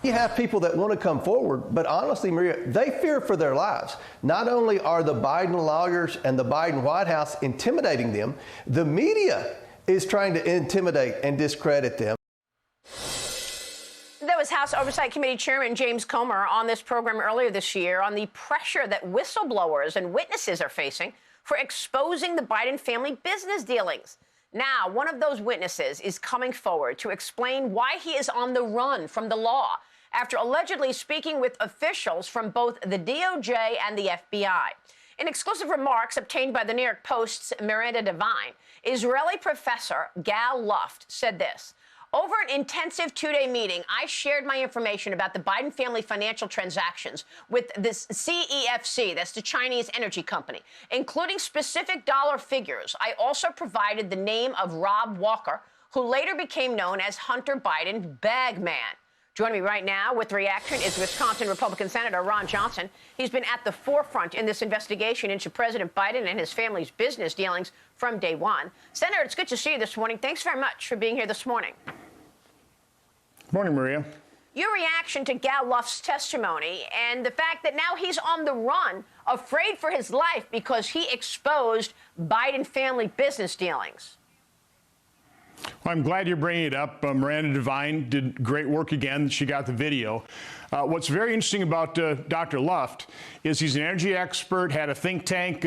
You have people that want to come forward, but honestly, Maria, they fear for their lives. Not only are the Biden lawyers and the Biden White House intimidating them, the media is trying to intimidate and discredit them. That was House Oversight Committee Chairman James Comer on this program earlier this year on the pressure that whistleblowers and witnesses are facing for exposing the Biden family business dealings. Now, one of those witnesses is coming forward to explain why he is on the run from the law after allegedly speaking with officials from both the DOJ and the FBI. In exclusive remarks obtained by the New York Post's Maria Bartiromo, Israeli professor Gal Luft said this: "Over an intensive two-day meeting, I shared my information about the Biden family financial transactions with this CEFC, that's the Chinese energy company, including specific dollar figures. I also provided the name of Rob Walker, who later became known as Hunter Biden's bag man." Joining me right now with reaction is Wisconsin Republican Senator Ron Johnson. He's been at the forefront in this investigation into President Biden and his family's business dealings from day one. Senator, it's good to see you this morning. Thanks very much for being here this morning. Morning, Maria. Your reaction to Gal Luft's testimony and the fact that now he's on the run, afraid for his life because he exposed Biden family business dealings. Well, I'm glad you're bringing it up. Miranda Devine did great work again. She got the video. What's very interesting about Dr. Luft is he's an energy expert, had a think tank,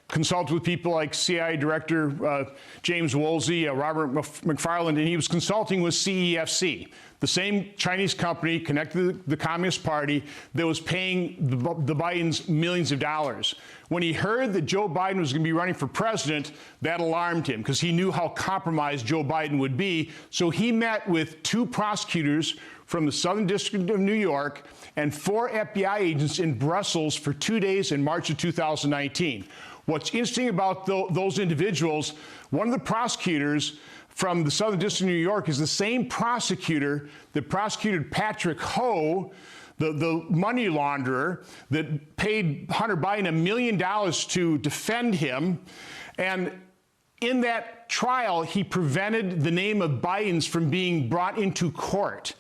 consulted with people like CIA Director James Woolsey, Robert McFarland, and he was consulting with CEFC, the same Chinese company connected to the Communist Party that was paying the Bidens millions of dollars. When he heard that Joe Biden was going to be running for president, that alarmed him because he knew how compromised Joe Biden would be. So he met with 2 prosecutors from the Southern District of New York and 4 FBI agents in Brussels for 2 days in March of 2019. What's interesting about those individuals, one of the prosecutors from the Southern District of New York is the same prosecutor that prosecuted Patrick Ho, the money launderer that paid Hunter Biden $1 million to defend him. And in that trial, he prevented the name of Biden's from being brought into court.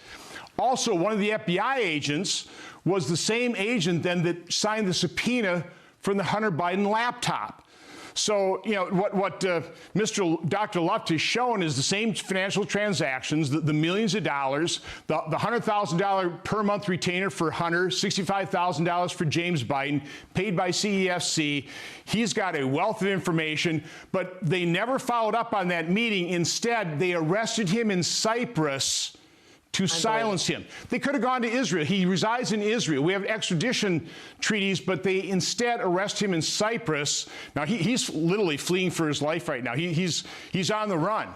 Also, one of the FBI agents was the same agent then that signed the subpoena from the Hunter Biden laptop. So, you know, what Dr. Luft has shown is the same financial transactions, the millions of dollars, the $100,000 per month retainer for Hunter, $65,000 for James Biden, paid by CEFC. He's got a wealth of information, but they never followed up on that meeting. Instead, they arrested him in Cyprus to silence him. They could have gone to Israel. He resides in Israel. We have extradition treaties, but they instead arrest him in Cyprus. Now, he's literally fleeing for his life right now. He's on the run.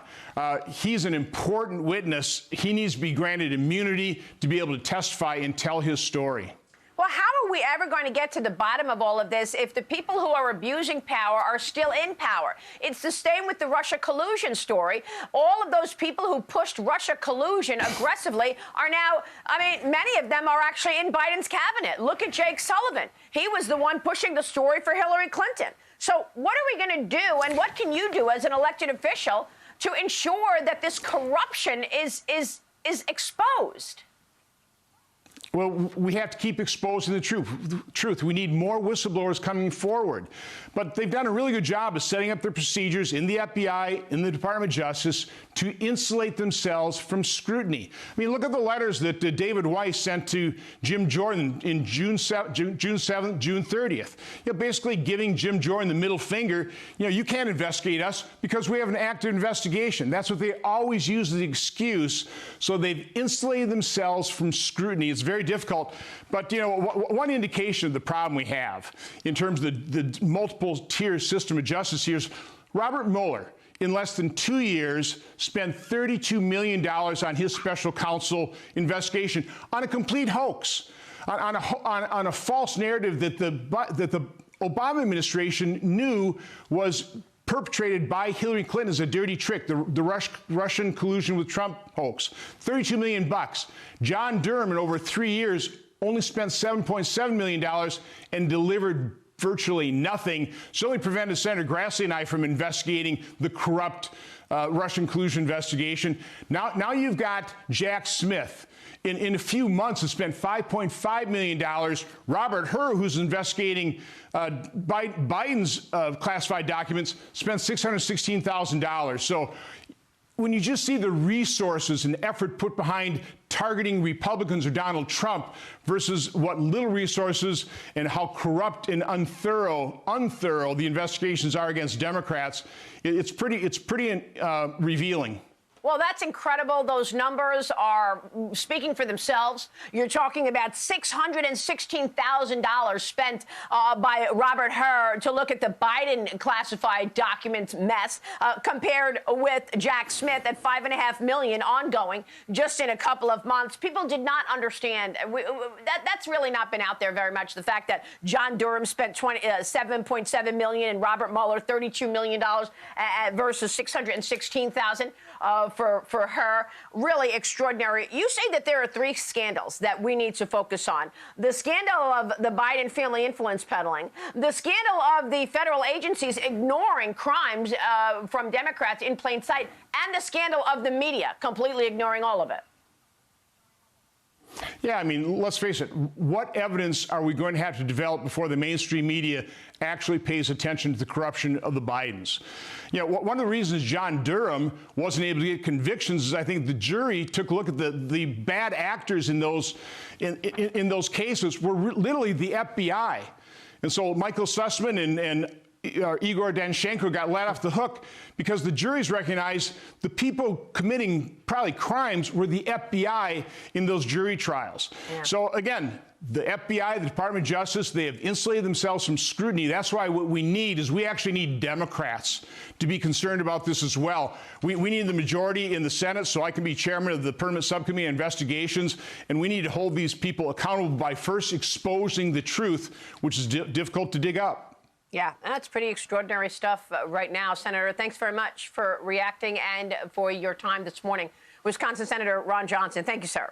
He's an important witness. He needs to be granted immunity to be able to testify and tell his story. Well, how are we ever going to get to the bottom of all of this if the people who are abusing power are still in power? It's the same with the Russia collusion story. All of those people who pushed Russia collusion aggressively are now, many of them are actually in Biden's cabinet. Look at Jake Sullivan. He was the one pushing the story for Hillary Clinton. So what are we going to do, and what can you do as an elected official to ensure that this corruption is exposed? Well, we have to keep exposing the truth. We need more whistleblowers coming forward. But they've done a really good job of setting up their procedures in the FBI, in the Department of Justice, to insulate themselves from scrutiny. I mean, look at the letters that David Weiss sent to Jim Jordan in June 7th, June 30th. You know, basically giving Jim Jordan the middle finger. You know, you can't investigate us because we have an active investigation. That's what they always use as the excuse. So they've insulated themselves from scrutiny. It's very difficult. But, you know, one indication of the problem we have in terms of the multiple tier system of justice here is Robert Mueller, in less than 2 years, spent $32 million on his special counsel investigation on a complete hoax, on a false narrative that the Obama administration knew was perpetrated by Hillary Clinton as a dirty trick, the Russian collusion with Trump hoax. $32 million. John Durham, in over 3 years, only spent $7.7 million and delivered virtually nothing. Certainly prevented Senator Grassley and I from investigating the corrupt Russian collusion investigation. Now you've got Jack Smith. in a few months has spent $5.5 million. Robert Hur, who's investigating Biden's classified documents, spent $616,000. So when you just see the resources and effort put behind targeting Republicans or Donald Trump versus what little resources and how corrupt and unthorough the investigations are against Democrats, it's pretty revealing. Well, that's incredible. Those numbers are speaking for themselves. You're talking about $616,000 spent by Robert Hur to look at the Biden classified documents mess, compared with Jack Smith at $5.5 million ongoing just in a couple of months. People did not understand. That's really not been out there very much. The fact that John Durham spent $7.7 million and Robert Mueller $32 million versus $616,000. For her, really extraordinary. You say that there are 3 scandals that we need to focus on. The scandal of the Biden family influence peddling, the scandal of the federal agencies ignoring crimes from Democrats in plain sight, and the scandal of the media completely ignoring all of it. Yeah, I mean, let's face it. What evidence are we going to have to develop before the mainstream media actually pays attention to the corruption of the Bidens? You know, one of the reasons John Durham wasn't able to get convictions is I think the jury took a look at the bad actors in those cases were literally the FBI. And so Michael Sussman and Igor Danchenko got let off the hook because the juries recognized the people committing probably crimes were the FBI in those jury trials. Yeah. So again, the FBI, the Department of Justice, they have insulated themselves from scrutiny. That's why what we need is we actually need Democrats to be concerned about this as well. We need the majority in the Senate so I can be chairman of the Permanent Subcommittee on Investigations, and we need to hold these people accountable by first exposing the truth, which is difficult to dig up. Yeah, that's pretty extraordinary stuff right now. Senator, thanks very much for reacting and for your time this morning. Wisconsin Senator Ron Johnson, thank you, sir.